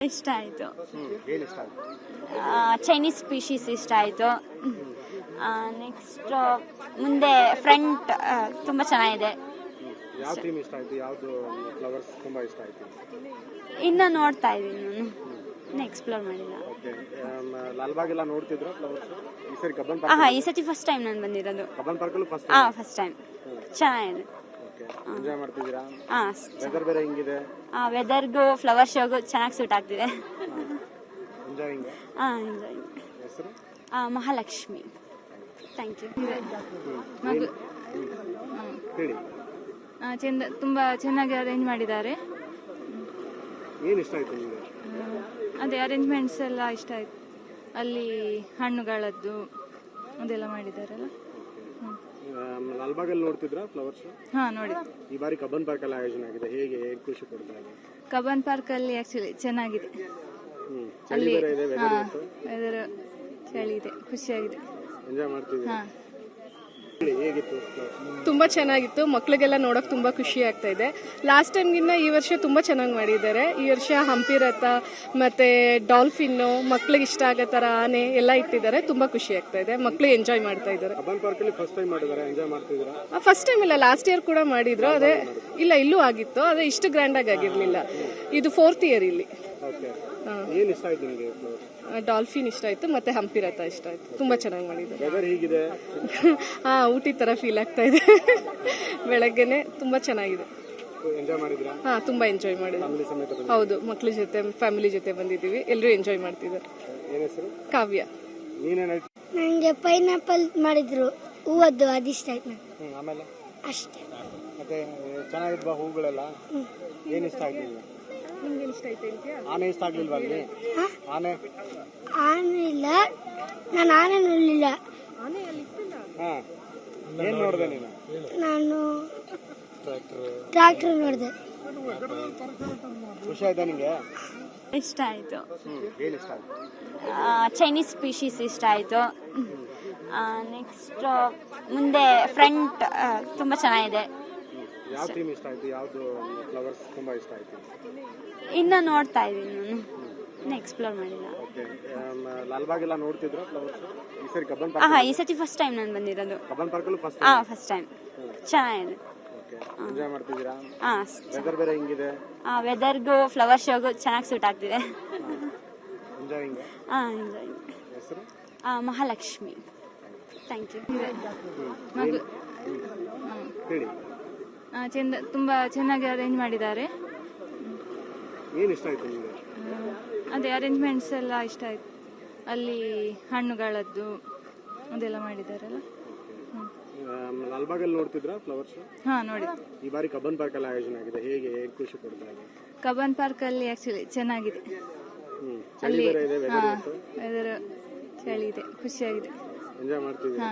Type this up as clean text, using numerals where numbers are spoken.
ಇಷ್ಟ ಆಯಿತು. ಏನು ಇಷ್ಟ ಆಯ್ತು? ಚೈನೀಸ್ ಸ್ಪೀಶೀಸ್ ಇಷ್ಟ ಆಯಿತು. ನೆಕ್ಸ್ಟ್ ಮುಂದೆ ಫ್ರಂಟ್ ತುಂಬ ಚೆನ್ನಾಗಿದೆ. ಯಾವ ಥೀಮ್ ಇಷ್ಟ ಆಯ್ತು? ಯಾವುದು ಫ್ಲವರ್ಸ್ ತುಂಬಾ ಇಷ್ಟ ಆಯ್ತು? ಇನ್ನು ನೋಡ್ತಾ ಇದ್ದೀನಿ, ನಾನು ಇನ್ನು ಎಕ್ಸ್ಪ್ಲೋರ್ ಮಾಡಿಲ್ಲ. ಓಕೆ, ಲಾಲ್ಬಾಗ್ ಎಲ್ಲ ನೋಡ್ತಿದ್ರಾ ಫ್ಲವರ್ಸ್? ಈ ಸರಿ ಕಬ್ಬನ್ ಈ ಸತಿ ಫಸ್ಟ್ ಟೈಮ್ ನಾನು ಬಂದಿರೋದು. ಕಬ್ಬನ್ ಪಾರ್ಕಲ್ಲೂ ಫಸ್ಟ್ ಟೈಮ್. ಚೆನ್ನಾಗಿದೆ. ಓಕೆ, ಎಂಜಾಯ್ ಮಾಡ್ತಿದ್ದೀರಾ? ವೆದರ್ ಬೇರೆ ಹೆಂಗಿದೆ? ವೆದರ್ಗೂ ಫ್ಲವರ್ ಶೋಗೂ ಚೆನ್ನಾಗಿ ಸೂಟ್ ಆಗ್ತಿದೆ. ಎಂಜಾಯಿಂಗ್. ಎಂಜಾಯ್. ಹೆಸರು? ಮಹಾಲಕ್ಷ್ಮಿ. Thank you. ಹೇಳಿ. ಚೆಂದ, ತುಂಬ ಚೆನ್ನಾಗಿ ಅರೇಂಜ್ ಮಾಡಿದ್ದಾರೆ. ಏನು ಇಷ್ಟ ಆಯ್ತು ನಿಮಗೆ? ಅದೇ ಅರೇಂಜ್ಮೆಂಟ್ಸ್ ಎಲ್ಲ ಇಷ್ಟ ಆಯ್ತು. ಅಲ್ಲಿ ಹಣ್ಣುಗಳದ್ದು ಅದೆಲ್ಲ ಮಾಡಿದಾರಲ್ಲ. ಲಾಲ್ಬಾಗಲ್ಲಿ ನೋಡ್ತಿದ್ರಾ ಫ್ಲವರ್ಸ್? ನೋಡಿ. ಈ ಬಾರಿ ಕಬ್ಬನ್ ಪಾರ್ಕ್ ಅಲ್ಲಿ ಆಯೋಜನೆ ಆಗಿದೆ, ಹೇಗೆ ಖುಷಿ ಕೊಡ್ತಾ ಇದೆ? ಕಬ್ಬನ್ ಪಾರ್ಕ್ ಅಲ್ಲಿ ಆಕ್ಚುಲಿ ಚೆನ್ನಾಗಿದೆ. ಅಲ್ಲಿ ವೆದರ್ ಚಳಿ ಇದೆ, ಖುಷಿಯಾಗಿದೆ. ಎಂಜಾಯ್ ಮಾಡ್ತಿದ್ದೀರಾ? ಹೇಗಿತ್ತು? ತುಂಬ ಚೆನ್ನಾಗಿತ್ತು. ಮಕ್ಳಿಗೆಲ್ಲ ನೋಡೋಕೆ ತುಂಬ ಖುಷಿ ಆಗ್ತಾ ಇದೆ. ಲಾಸ್ಟ್ ಟೈಮ್ಗಿನ್ನ ಈ ವರ್ಷ ತುಂಬ ಚೆನ್ನಾಗಿ ಮಾಡಿದ್ದಾರೆ. ಈ ವರ್ಷ ಹಂಪಿ ರಥ ಮತ್ತು ಡಾಲ್ಫಿನ್ನು, ಮಕ್ಳಿಗೆ ಇಷ್ಟ ಆಗೋ ಥರ ಆನೆ ಎಲ್ಲ ಇಟ್ಟಿದ್ದಾರೆ. ತುಂಬ ಖುಷಿ ಆಗ್ತಾ ಇದೆ. ಮಕ್ಳು ಎಂಜಾಯ್ ಮಾಡ್ತಾ ಇದ್ದಾರೆ. ಕಬ್ಬನ್ ಪಾರ್ಕ್ ಅಲ್ಲಿ ಫಸ್ಟ್ ಟೈಮ್ ಮಾಡಿದ್ದಾರೆ, ಎಂಜಾಯ್ ಮಾಡ್ತಿದ್ದೀರಾ? ಫಸ್ಟ್ ಟೈಮ್ ಇಲ್ಲ, ಲಾಸ್ಟ್ ಇಯರ್ ಕೂಡ ಮಾಡಿದ್ರು. ಅದೇ ಇಲ್ಲ, ಇಲ್ಲೂ ಆಗಿತ್ತು, ಅದೇ ಇಷ್ಟು ಗ್ರ್ಯಾಂಡಾಗಿ ಆಗಿರಲಿಲ್ಲ. ಇದು 4th ಇಯರ್ ಇಲ್ಲಿ. ಏನು ಇಷ್ಟ ಆಯ್ತು ನಿಮಗೆ? ಡಾಲ್ಫಿನ್ ಇಷ್ಟ ಆಯ್ತು, ಮತ್ತೆ ಹಂಪಿ ರಥ ಇಷ್ಟ ಆಯ್ತು. ತುಂಬಾ ಚೆನ್ನಾಗಿ ಮಾಡಿದ್ದಾರೆ. ವೆದರ್ ಹೇಗಿದೆ? ಊಟಿ ತರ ಫೀಲ್ ಆಗ್ತಾ ಇದೆ. ಬೆಳಗ್ಗೆನೆ ತುಂಬಾ ಚೆನ್ನಾಗಿದೆ. ಎಂಜಾಯ್ ಮಾಡಿದ್ರಾ? ತುಂಬಾ ಎಂಜಾಯ್ ಮಾಡಿದ್ವಿ. ಹೌದು, ಮಕ್ಳ ಜೊತೆ ಫ್ಯಾಮಿಲಿ ಜೊತೆ ಬಂದಿದ್ದೀವಿ. ಎಲ್ಲರೂ ಎಂಜಾಯ್ ಮಾಡ್ತಿದ್ದಾರೆ. ಏನ್ ಹೆಸರು? ಕಾವ್ಯ. ನಂಗೆ ಪೈನಾಪಲ್ ಮಾಡಿದ್ರು, ಹೂವದ್ದು ಅದಿಷ್ಟ ಆಯ್ತು. ಆಮೇಲೆ ಅಷ್ಟೇ. ಮತ್ತೆ ಚೆನ್ನಾಗಿದ್ವಾ ಹೂಗಳೆಲ್ಲ? ಏನ್ ಇಷ್ಟ ಆಯ್ತು ನಿಮ್ಗೆ? ಆನೆ ಇಷ್ಟ ಆಗ್ಲಿಲ್ವಾ ಅಲ್ಲಿ? ಆನೆ ಇಲ್ಲ, ನಾನು ಆನೆ ನೋಡ್ಲಿಲ್ಲ. ಏನ್ ನೋಡಿದೆ ನೀನು? ನಾನು ಟ್ರ್ಯಾಕ್ಟರ್ ನೋಡಿದೆ. ಖುಷಿ ಆಯ್ತಾ ನಿಂಗೆ? ಇಷ್ಟ ಆಯಿತು. ಏನ್ ಇಷ್ಟ ಆಯ್ತು? ಚೈನೀಸ್ ಸ್ಪೀಶೀಸ್ ಇಷ್ಟ ಆಯಿತು. ನೆಕ್ಸ್ಟ್ ಮುಂದೆ ಫ್ರಂಟ್ ತುಂಬ ಚೆನ್ನಾಗಿದೆ. ಯಾವ ಥೀಮ್ ಇಷ್ಟ ಆಯ್ತು? ಯಾವ್ದು ಫ್ಲವರ್ಸ್ ತುಂಬಾ ಇಷ್ಟ ಆಯ್ತು? ಇನ್ನು ನೋಡ್ತಾ ಇದ್ದೀನಿ, ನಾನು ಇನ್ನು ಎಕ್ಸ್ಪ್ಲೋರ್ ಮಾಡಿಲ್ಲ. ಓಕೆ, ಲಾಲ್ಬಾಗ್ ಎಲ್ಲ ನೋಡ್ತಿದ್ರಾ ಫ್ಲವರ್ಸ್? ಈ ಸರಿ ಕಬ್ಬನ್ ಈ ಸತಿ ಫಸ್ಟ್ ಟೈಮ್ ನಾನು ಬಂದಿರೋದು. ಕಬ್ಬನ್ ಪಾರ್ಕಲ್ಲೂ ಫಸ್ಟ್ ಟೈಮ್. ಚೆನ್ನಾಗಿದೆ. ಓಕೆ, ಎಂಜಾಯ್ ಮಾಡ್ತಿದ್ದೀರಾ? ವೆದರ್ ಬೇರೆ ಹೆಂಗಿದೆ? ವೆದರ್ಗೂ ಫ್ಲವರ್ ಶೋಗೂ ಚೆನ್ನಾಗಿ ಸೂಟ್ ಆಗ್ತಿದೆ. ಎಂಜಾಯಿಂಗ್. ಎಂಜಾಯ್. ಹೆಸರು? ಮಹಾಲಕ್ಷ್ಮಿ. Thank you. ಹೇಳಿ. ಚೆಂದ, ತುಂಬ ಚೆನ್ನಾಗಿ ಅರೇಂಜ್ ಮಾಡಿದ್ದಾರೆ. ಏನು ಇಷ್ಟ ಆಯ್ತು ನಿಮಗೆ? ಅದೇ ಅರೇಂಜ್ಮೆಂಟ್ಸ್ ಎಲ್ಲ ಇಷ್ಟ ಆಯ್ತು. ಅಲ್ಲಿ ಹಣ್ಣುಗಳದ್ದು ಅದೆಲ್ಲ ಮಾಡಿದಾರಲ್ಲ. ಲಾಲ್ಬಾಗಲ್ಲಿ ನೋಡ್ತಿದ್ರಾ ಫ್ಲವರ್ಸ್? ನೋಡಿ. ಈ ಬಾರಿ ಕಬ್ಬನ್ ಪಾರ್ಕ್ ಅಲ್ಲಿ ಆಯೋಜನೆ ಆಗಿದೆ, ಹೇಗೆ ಖುಷಿ ಕೊಡ್ತಾ ಇದೆ? ಕಬ್ಬನ್ ಪಾರ್ಕ್ ಅಲ್ಲಿ ಆಕ್ಚುಲಿ ಚೆನ್ನಾಗಿದೆ. ಅಲ್ಲಿ ವೆದರ್ ಚಳಿ ಇದೆ, ಖುಷಿಯಾಗಿದೆ. ಎಂಜಾಯ್ ಮಾಡ್ತಿದ್ದೀರಾ?